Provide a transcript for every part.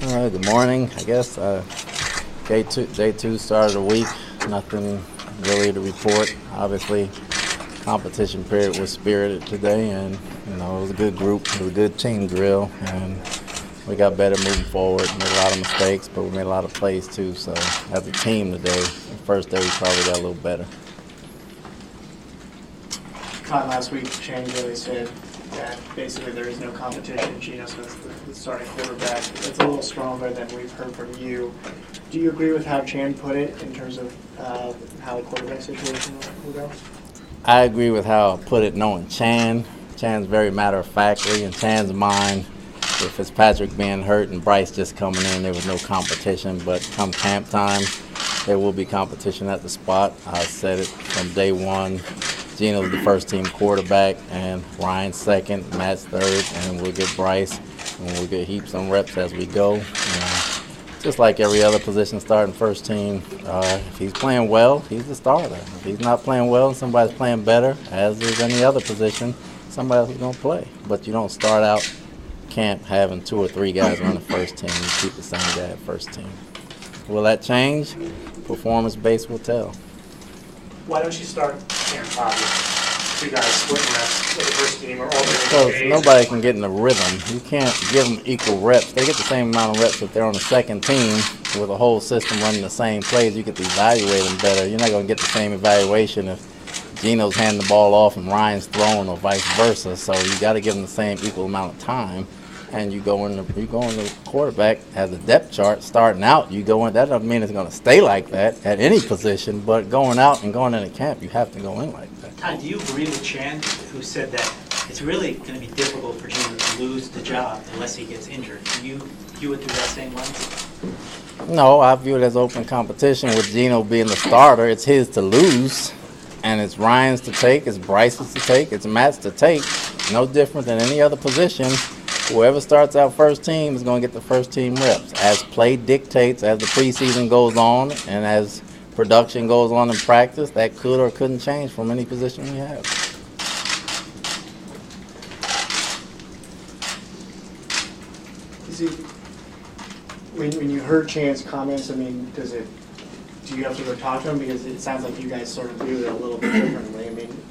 Good morning. I guess day two start of the week. Nothing really to report. Obviously, competition period was spirited today, and it was a good group. It was a good team drill, and we got better moving forward. Made a lot of mistakes, but we made a lot of plays too. So as a team today, the first day we probably got a little better. Con last week, Chan really said that basically there is no competition. Geno Smith's the starting quarterback. It's a little stronger than we've heard from you. Do you agree with how Chan put it in terms of how the quarterback situation will go? I agree with how I put it, knowing Chan. Chan's very matter-of-factly. In Chan's mind, with Fitzpatrick being hurt and Bryce just coming in, there was no competition. But come camp time, there will be competition at the spot. I said it from day one. Geno's the first-team quarterback, and Ryan's second, Matt's third, and we'll get Bryce, and we'll get heaps on reps as we go. Just like every other position starting first team, if he's playing well, he's the starter. If he's not playing well and somebody's playing better, as is any other position, somebody else is going to play. But you don't start out camp having 2 or 3 guys on the first team. You keep the same guy at first team. Will that change? Performance-based will tell. Why don't you start Cam Todd with 2 guys splitting reps with the first team or alternating Because days? nobody can get in the rhythm. You can't give them equal reps. They get the same amount of reps if they're on the second team with a whole system running the same plays. You get to evaluate them better. You're not going to get the same evaluation if Geno's handing the ball off and Ryan's throwing or vice versa. So you got to give them the same equal amount of time. And you go in the quarterback has a depth chart starting out. You go in. That doesn't mean it's going to stay like that at any position. But going out and going into camp, you have to go in like that. Todd, do you agree with Chan, who said that it's really going to be difficult for Geno to lose the job unless he gets injured? Do you view it through that same lens? No, I view it as open competition with Geno being the starter. It's his to lose, and it's Ryan's to take, it's Bryce's to take, it's Matt's to take. No different than any other position. Whoever starts out first team is going to get the first team reps. As play dictates, as the preseason goes on, and as production goes on in practice, that could or couldn't change from any position we have. Is it, when you heard Chan's comments, I mean, do you have to go talk to him? Because it sounds like you guys sort of view it a little bit differently. I mean,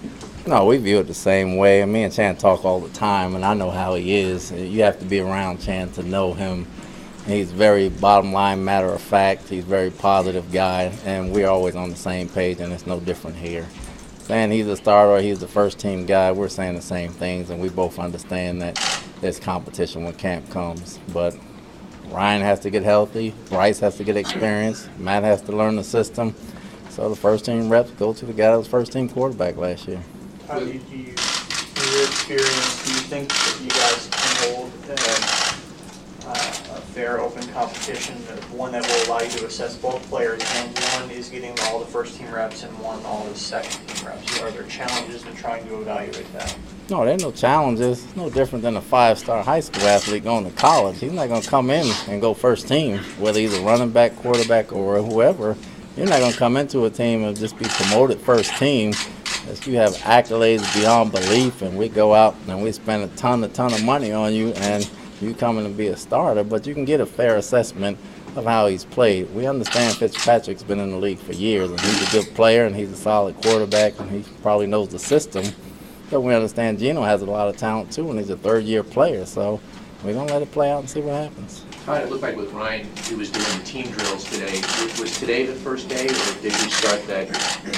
no, we view it the same way. Me and Chan talk all the time, and I know how he is. You have to be around Chan to know him. He's very bottom line, matter of fact. He's a very positive guy, and we're always on the same page, and it's no different here. Saying he's a starter or he's the first team guy, we're saying the same things, and we both understand that there's competition when camp comes. But Ryan has to get healthy, Bryce has to get experience, Matt has to learn the system. So the first team reps go to the guy that was first team quarterback last year. in your experience, do you think that you guys can hold a fair, open competition, one that will allow you to assess both players, and one is getting all the first team reps and one all the second team reps? Are there challenges in trying to evaluate that? No, there are no challenges. It's no different than a 5-star high school athlete going to college. He's not going to come in and go first team, whether he's a running back, quarterback, or whoever. You're not going to come into a team and just be promoted first team. If you have accolades beyond belief, and we go out and we spend a ton of money on you, and you coming to be a starter, but you can get a fair assessment of how he's played. We understand Fitzpatrick's been in the league for years, and he's a good player, and he's a solid quarterback, and he probably knows the system. But we understand Geno has a lot of talent too, and he's a third-year player, so we're going to let it play out and see what happens. It looked like with Ryan, he was doing the team drills today. Was today the first day, or did you start that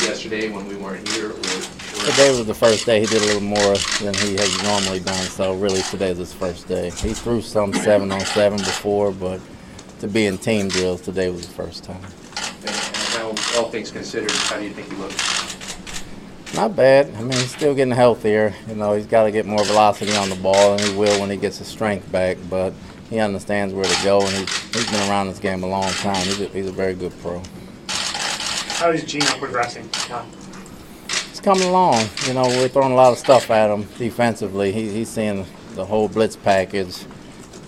yesterday when we weren't here? Today was the first day. He did a little more than he has normally done, so really today's his first day. He threw some 7-on-7 before, but to be in team drills, today was the first time. And how, all things considered, how do you think he looked? Not bad. I mean, he's still getting healthier. He's got to get more velocity on the ball, and he will when he gets his strength back, but he understands where to go, and he's been around this game a long time. He's a very good pro. How is Geno progressing, Tom? He's coming along. We're throwing a lot of stuff at him defensively. He's seeing the whole blitz package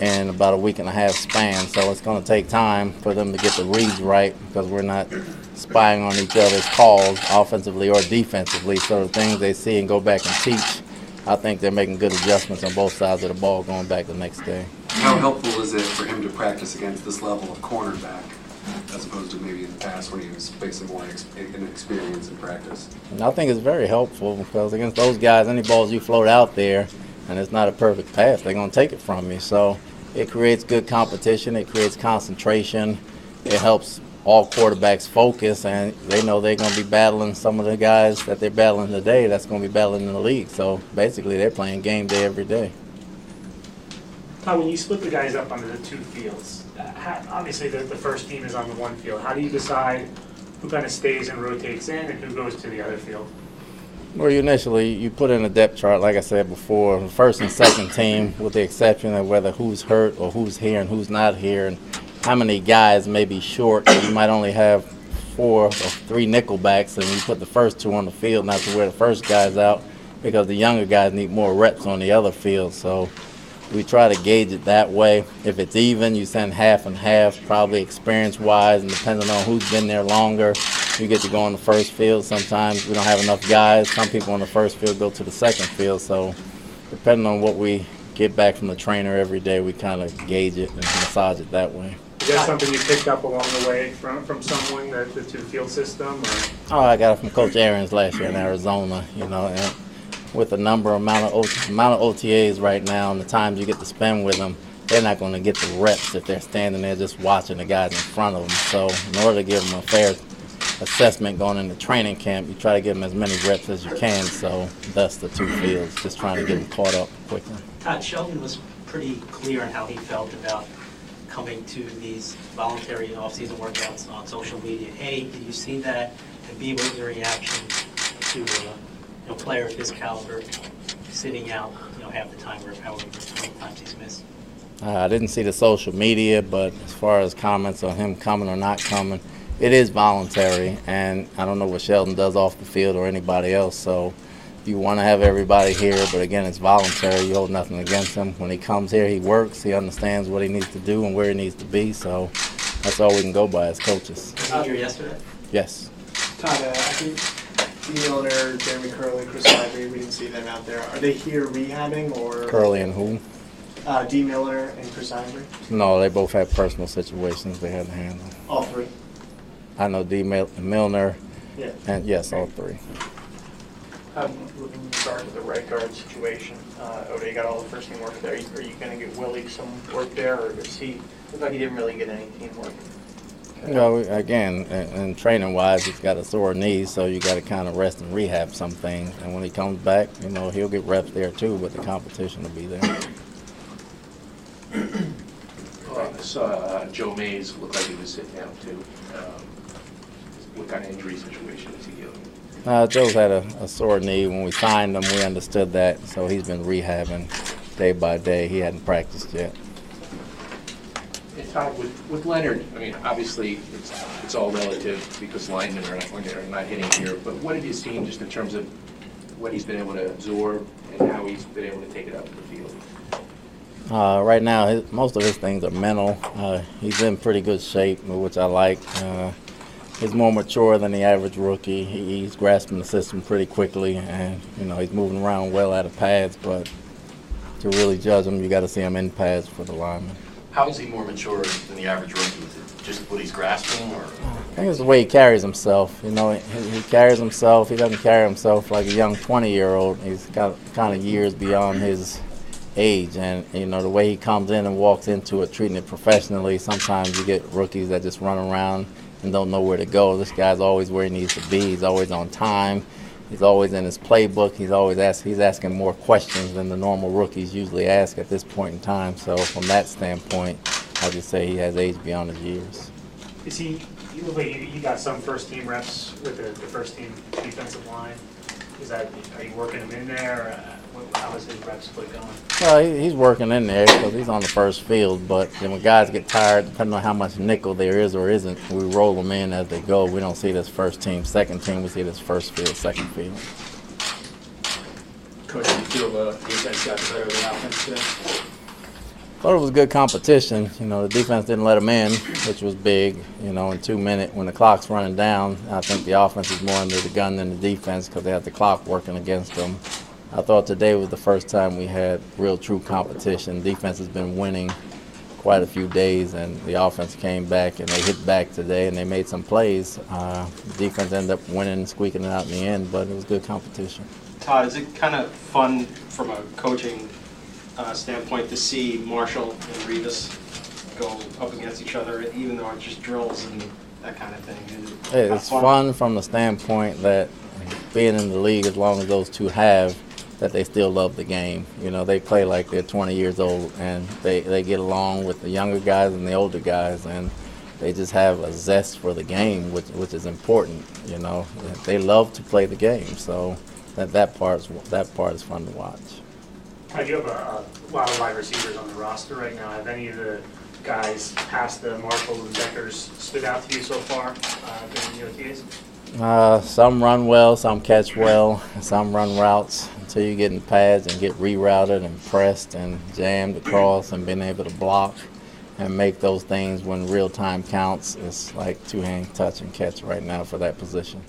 in about a week and a half span, so it's going to take time for them to get the reads right, because we're not spying on each other's calls offensively or defensively. So the things they see and go back and teach, I think they're making good adjustments on both sides of the ball going back the next day. How helpful is it for him to practice against this level of cornerback as opposed to maybe in the past when he was facing more inexperience in practice? And I think it's very helpful because against those guys, any balls you float out there and it's not a perfect pass, they're going to take it from you. So it creates good competition. It creates concentration. It helps all quarterbacks focus, and they know they're going to be battling some of the guys that they're battling today that's going to be battling in the league. So basically they're playing game day every day. Todd, when you split the guys up onto the two fields, obviously the first team is on the one field. How do you decide who kind of stays and rotates in and who goes to the other field? Well, you put in a depth chart, like I said before, the first and second team, with the exception of whether who's hurt or who's here and who's not here, and how many guys may be short. You might only have 4 or 3 nickelbacks, and you put the first 2 on the field, not to wear the first guys out, because the younger guys need more reps on the other field. So we try to gauge it that way. If it's even, you send half and half, probably experience-wise, and depending on who's been there longer, you get to go on the first field. Sometimes we don't have enough guys. Some people on the first field go to the second field. So depending on what we get back from the trainer every day, we kind of gauge it and massage it that way. Is that something you picked up along the way from someone, the two-field system? Or? Oh, I got it from Coach Arians last year in Arizona, and with the amount of OTAs right now and the times you get to spend with them, they're not going to get the reps if they're standing there just watching the guys in front of them. So in order to give them a fair assessment going into training camp, you try to give them as many reps as you can. So thus the two fields, just trying to get them caught up quickly. Todd, Sheldon was pretty clear on how he felt about coming to these voluntary off-season workouts on social media. A, did you see that? And B, what was your reaction to a player of his caliber sitting out half the time or however many times he's missed? I didn't see the social media, but as far as comments on him coming or not coming, it is voluntary, and I don't know what Sheldon does off the field or anybody else. So you want to have everybody here, but again, it's voluntary. You hold nothing against him. When he comes here, he works. He understands what he needs to do and where he needs to be. So that's all we can go by as coaches. Was he here yesterday? Yes. Todd, I think D. Miller, Jeremy Curley, Chris Ivory, we didn't see them out there. Are they here rehabbing or? Curley and who? D. Miller and Chris Ivory? No, they both had personal situations they had to handle. All 3? I know D. Milner, Yeah. and yes, all 3. With regard to the right guard situation, Ode got all the first team work there. Are you going to get Willie some work there, or does he look like he didn't really get any team work? Again, and training-wise, he's got a sore knee, so you got to kind of rest and rehab some things. And when he comes back, he'll get reps there too, but the competition will be there. I saw Joe Mays look like he was sitting out too. What kind of injury situation is he dealing with? Joe's had a sore knee. When we signed him, we understood that, so he's been rehabbing day by day. He hadn't practiced yet. And Todd, with Leonard, I mean, obviously it's all relative because linemen are not hitting here, but what have you seen just in terms of what he's been able to absorb and how he's been able to take it up to the field? Right now, most of his things are mental. He's in pretty good shape, which I like. He's more mature than the average rookie. He's grasping the system pretty quickly, and he's moving around well out of pads. But to really judge him, you got to see him in pads for the lineman. How is he more mature than the average rookie? Is it just what he's grasping, or? I think it's the way he carries himself. He carries himself. He doesn't carry himself like a young 20-year-old. He's got kind of years beyond his age, and the way he comes in and walks into it, treating it professionally. Sometimes you get rookies that just run around and don't know where to go. This guy's always where he needs to be. He's always on time. He's always in his playbook. He's asking more questions than the normal rookies usually ask at this point in time. So from that standpoint, I just say he has age beyond his years. Is he? You look like you got some first team reps with the first team defensive line. Are you working him in there? How is his rep split going? Well, he's working in there because he's on the first field. But then when guys get tired, depending on how much nickel there is or isn't, we roll them in as they go. We don't see this first team, second team. We see this first field, second field. Coach, do you feel the defense got better than offense today? Thought it was good competition. The defense didn't let them in, which was big. In 2 minutes, when the clock's running down, I think the offense is more under the gun than the defense because they had the clock working against them. I thought today was the first time we had real, true competition. Defense has been winning quite a few days, and the offense came back and they hit back today and they made some plays. Defense ended up winning, squeaking it out in the end, but it was good competition. Todd, is it kind of fun from a coaching standpoint to see Marshall and Revis go up against each other, even though it's just drills and that kind of thing? Is it It's fun from the standpoint that being in the league as long as those two have, that they still love the game. You know, they play like they're 20 years old, and they get along with the younger guys and the older guys, and they just have a zest for the game, which is important. You know, they love to play the game, so that part is fun to watch. You have a lot of wide receivers on the roster right now. Have any of the guys past the Marshalls and Deckers stood out to you so far during the OTAs? Some run well, some catch well, some run routes until you get in pads and get rerouted and pressed and jammed across, and being able to block and make those things when real time counts. It's like two-hand touch and catch right now for that position.